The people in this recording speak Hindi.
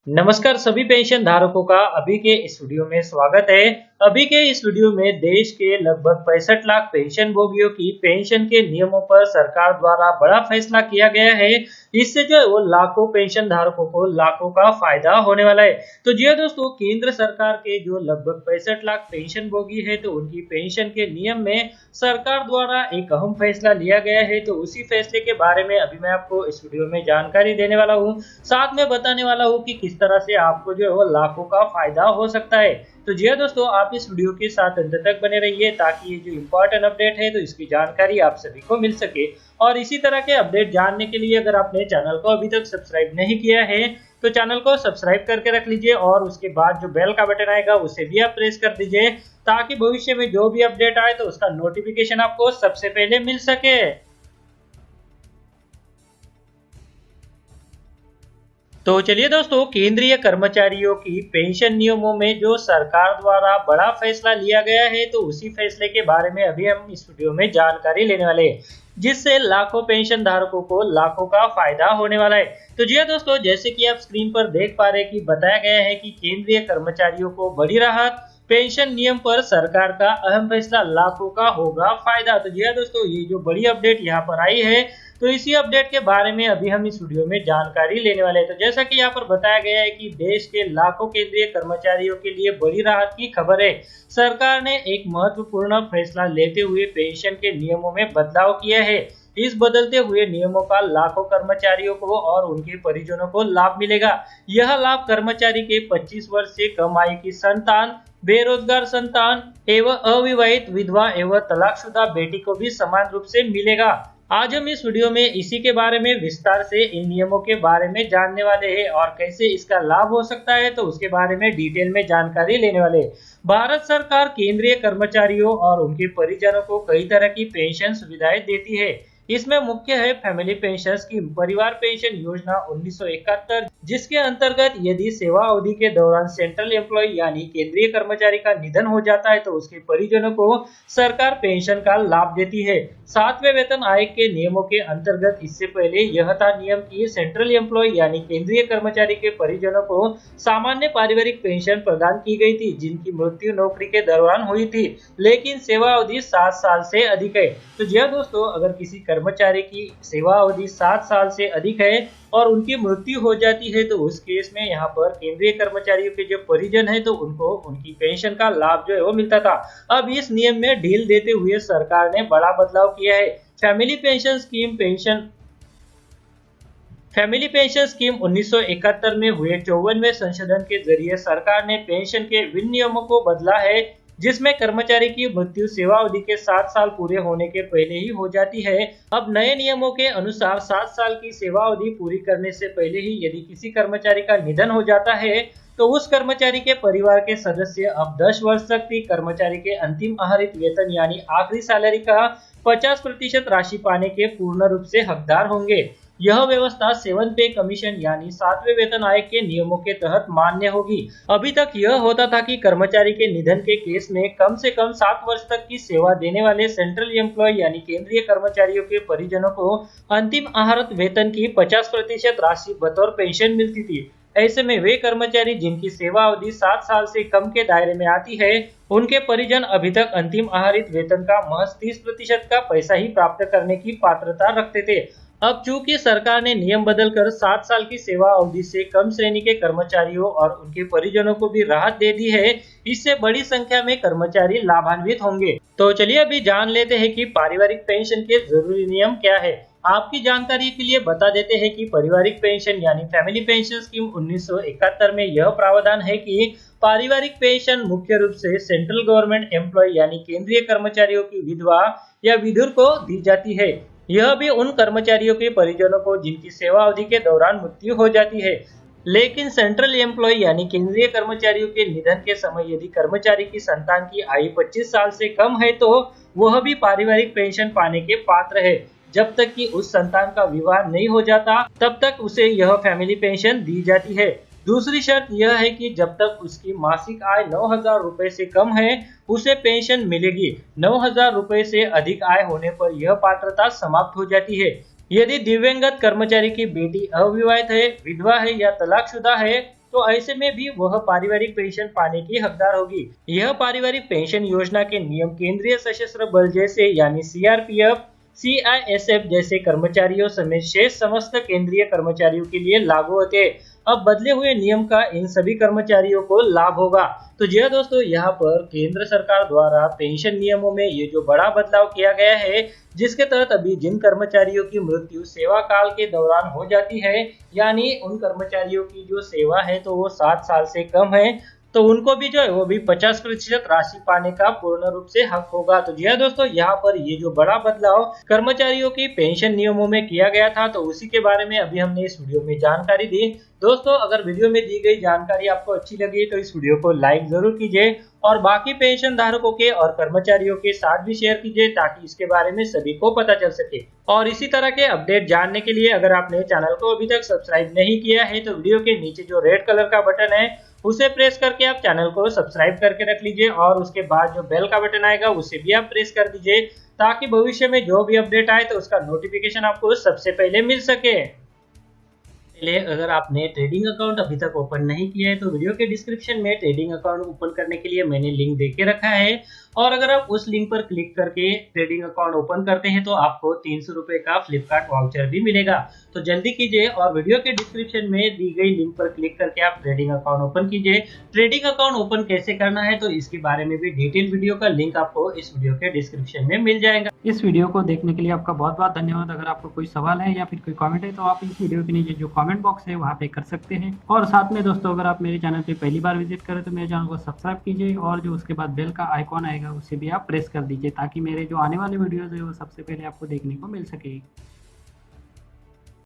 नमस्कार सभी पेंशन धारकों का अभी के इस वीडियो में स्वागत है। अभी के इस वीडियो में देश के लगभग 65 लाख पेंशन भोगियों की पेंशन के नियमों पर सरकार द्वारा बड़ा फैसला किया गया है। इससे जो है वो लाखों पेंशन धारकों को लाखों का फायदा होने वाला है। तो जी हाँ दोस्तों, केंद्र सरकार के जो लगभग 65 लाख पेंशन भोगी है तो उनकी पेंशन के नियम में सरकार द्वारा एक अहम फैसला लिया गया है। तो उसी फैसले के बारे में अभी मैं आपको इस वीडियो में जानकारी देने वाला हूँ, साथ में बताने वाला हूँ कि किस तरह से आपको जो है वो लाखों का फायदा हो सकता है। तो जी हाँ दोस्तों, आप इस वीडियो के साथ अंत तक बने रहिए ताकि ये जो इम्पोर्टेंट अपडेट है तो इसकी जानकारी आप सभी को मिल सके। और इसी तरह के अपडेट जानने के लिए अगर आपने चैनल को अभी तक सब्सक्राइब नहीं किया है तो चैनल को सब्सक्राइब करके रख लीजिए और उसके बाद जो बेल का बटन आएगा उसे भी आप प्रेस कर दीजिए ताकि भविष्य में जो भी अपडेट आए तो उसका नोटिफिकेशन आपको सबसे पहले मिल सके। तो चलिए दोस्तों, केंद्रीय कर्मचारियों की पेंशन नियमों में जो सरकार द्वारा बड़ा फैसला लिया गया है तो उसी फैसले के बारे में अभी हम इस वीडियो में जानकारी लेने वाले हैं, जिससे लाखों पेंशन धारकों को लाखों का फायदा होने वाला है। तो जी हाँ दोस्तों, जैसे कि आप स्क्रीन पर देख पा रहे हैं कि बताया गया है कि केंद्रीय कर्मचारियों को बड़ी राहत, पेंशन नियम पर सरकार का अहम फैसला, लाखों का होगा फायदा। तो जी हाँ दोस्तों, ये जो बड़ी अपडेट यहाँ पर आई है तो इसी अपडेट के बारे में अभी हम इस वीडियो में जानकारी लेने वाले हैं। तो जैसा कि यहाँ पर बताया गया है कि देश के लाखों केंद्रीय कर्मचारियों के लिए बड़ी राहत की खबर है। सरकार ने एक महत्वपूर्ण फैसला लेते हुए पेंशन के नियमों में बदलाव किया है। इस बदलते हुए नियमों का लाखों कर्मचारियों को और उनके परिजनों को लाभ मिलेगा। यह लाभ कर्मचारी के 25 वर्ष से कम आयु की संतान, बेरोजगार संतान एवं अविवाहित विधवा एवं तलाकशुदा बेटी को भी समान रूप से मिलेगा। आज हम इस वीडियो में इसी के बारे में विस्तार से इन नियमों के बारे में जानने वाले हैं और कैसे इसका लाभ हो सकता है तो उसके बारे में डिटेल में जानकारी लेने वाले हैं। भारत सरकार केंद्रीय कर्मचारियों और उनके परिजनों को कई तरह की पेंशन सुविधाएं देती है। इसमें मुख्य है फैमिली पेंशन स्कीम, परिवार पेंशन योजना 1971, जिसके अंतर्गत यदि सेवा अवधि के दौरान सेंट्रल एम्प्लॉय यानी केंद्रीय कर्मचारी का निधन हो जाता है तो उसके परिजनों को सरकार पेंशन का लाभ देती है। 7वें वेतन आयोग के नियमों के अंतर्गत इससे पहले यह था नियम कि सेंट्रल एम्प्लॉय यानी केंद्रीय कर्मचारी के परिजनों को सामान्य पारिवारिक पेंशन प्रदान की गई थी जिनकी मृत्यु नौकरी के दौरान हुई थी, लेकिन सेवा अवधि 7 साल से अधिक है। तो जी हाँ दोस्तों, अगर किसी कर्मचारी की सेवा अवधि 7 साल से अधिक है और उनकी मृत्यु हो जाती है तो उस केस में यहाँ पर केंद्रीय कर्मचारियों के जो परिजन है तो उनको उनकी पेंशन का लाभ जो है वो मिलता था। अब इस नियम में ढील देते हुए सरकार ने बड़ा बदलाव किया है। फैमिली पेंशन स्कीम 1971 में हुए 54वें संशोधन के जरिए सरकार ने पेंशन के विभिन्न नियमों को बदला है, जिसमें कर्मचारी की मृत्यु सेवा अवधि के 7 साल पूरे होने के पहले ही हो जाती है। अब नए नियमों के अनुसार 7 साल की सेवा अवधि पूरी करने से पहले ही यदि किसी कर्मचारी का निधन हो जाता है तो उस कर्मचारी के परिवार के सदस्य अब 10 वर्ष तक भी कर्मचारी के अंतिम आहरित वेतन यानी आखिरी सैलरी का 50% राशि पाने के पूर्ण रूप से हकदार होंगे। यह व्यवस्था 7th पे कमीशन यानी 7वें वेतन आयोग के नियमों के तहत मान्य होगी। अभी तक यह होता था कि कर्मचारी के निधन के केस में कम से कम 7 वर्ष तक की सेवा देने वाले सेंट्रल एम्प्लॉय यानी केंद्रीय कर्मचारियों के परिजनों को अंतिम आहरित वेतन की 50% राशि बतौर पेंशन मिलती थी। ऐसे में वे कर्मचारी जिनकी सेवा अवधि 7 साल से कम के दायरे में आती है, उनके परिजन अभी तक अंतिम आहरित वेतन का महज 30% का पैसा ही प्राप्त करने की पात्रता रखते थे। अब चूंकि सरकार ने नियम बदलकर 7 साल की सेवा अवधि से कम श्रेणी के कर्मचारियों और उनके परिजनों को भी राहत दे दी है, इससे बड़ी संख्या में कर्मचारी लाभान्वित होंगे। तो चलिए अभी जान लेते हैं कि पारिवारिक पेंशन के जरूरी नियम क्या है। आपकी जानकारी के लिए बता देते हैं कि पारिवारिक पेंशन यानी फैमिली पेंशन स्कीम 1971 में यह प्रावधान है कि पारिवारिक पेंशन मुख्य रूप से सेंट्रल गवर्नमेंट एम्प्लॉय यानी केंद्रीय कर्मचारियों की विधवा या विधुर को दी जाती है। यह भी उन कर्मचारियों के परिजनों को जिनकी सेवा अवधि के दौरान मृत्यु हो जाती है, लेकिन सेंट्रल एम्प्लॉय यानी केंद्रीय कर्मचारियों के निधन के समय यदि कर्मचारी की संतान की आयु 25 साल से कम है तो वह भी पारिवारिक पेंशन पाने के पात्र है। जब तक कि उस संतान का विवाह नहीं हो जाता तब तक उसे यह फैमिली पेंशन दी जाती है। दूसरी शर्त यह है कि जब तक उसकी मासिक आय 9,000 रुपए से कम है उसे पेंशन मिलेगी। 9,000 रुपए से अधिक आय होने पर यह पात्रता समाप्त हो जाती है। यदि दिव्यांगत कर्मचारी की बेटी अविवाहित है, विधवा है या तलाकशुदा है तो ऐसे में भी वह पारिवारिक पेंशन पाने की हकदार होगी। यह पारिवारिक पेंशन योजना के नियम केंद्रीय सशस्त्र बल जैसे यानी सीआरपीएफ, सीआईएसएफ जैसे कर्मचारियों समेत शेष समस्त केंद्रीय कर्मचारियों के लिए लागू होते हैं। अब बदले हुए नियम का इन सभी कर्मचारियों को लाभ होगा। तो जी हाँ दोस्तों, यहाँ पर केंद्र सरकार द्वारा पेंशन नियमों में ये जो बड़ा बदलाव किया गया है, जिसके तहत अभी जिन कर्मचारियों की मृत्यु सेवा काल के दौरान हो जाती है, यानी उन कर्मचारियों की जो सेवा है तो वो 7 साल से कम है, तो उनको भी जो है वो भी 50% राशि पाने का पूर्ण रूप से हक होगा। तो जी हाँ दोस्तों, यहाँ पर ये जो बड़ा बदलाव कर्मचारियों की पेंशन नियमों में किया गया था, तो उसी के बारे में अभी हमने इस वीडियो में जानकारी दी। दोस्तों, अगर वीडियो में दी गई जानकारी आपको अच्छी लगी तो इस वीडियो को लाइक जरूर कीजिए और बाकी पेंशन धारकों के और कर्मचारियों के साथ भी शेयर कीजिए, ताकि इसके बारे में सभी को पता चल सके। और इसी तरह के अपडेट जानने के लिए अगर आपने चैनल को अभी तक सब्सक्राइब नहीं किया है तो वीडियो के नीचे जो रेड कलर का बटन है उसे प्रेस करके आप चैनल को सब्सक्राइब करके रख लीजिए, और उसके बाद जो बेल का बटन आएगा उसे भी आप प्रेस कर दीजिए, ताकि भविष्य में जो भी अपडेट आए तो उसका नोटिफिकेशन आपको सबसे पहले मिल सके। पहले अगर आपने ट्रेडिंग अकाउंट अभी तक ओपन नहीं किया है तो वीडियो के डिस्क्रिप्शन में ट्रेडिंग अकाउंट ओपन करने के लिए मैंने लिंक दे के रखा है, और अगर आप उस लिंक पर क्लिक करके ट्रेडिंग अकाउंट ओपन करते हैं तो आपको 300 रुपए का फ्लिपकार्ट वाउचर भी मिलेगा। तो जल्दी कीजिए और वीडियो के डिस्क्रिप्शन में दी गई लिंक पर क्लिक करके आप ट्रेडिंग अकाउंट ओपन कीजिए। ट्रेडिंग अकाउंट ओपन कैसे करना है तो इसके बारे में भी डिटेल वीडियो का लिंक आपको इस वीडियो के डिस्क्रिप्शन में मिल जाएगा। इस वीडियो को देखने के लिए आपका बहुत बहुत धन्यवाद। अगर आपको कोई सवाल है या फिर कोई कमेंट है तो आप इस वीडियो के नीचे जो कमेंट बॉक्स है वहाँ पे कर सकते हैं। और साथ में दोस्तों, अगर आप मेरे चैनल पे पहली बार विजिट करें तो मेरे चैनल को सब्सक्राइब कीजिए, और जो उसके बाद बेल का आइकॉन आएगा उसे भी आप प्रेस कर दीजिए, ताकि मेरे जो आने वाले वीडियोज़ है वो सबसे पहले आपको देखने को मिल सके।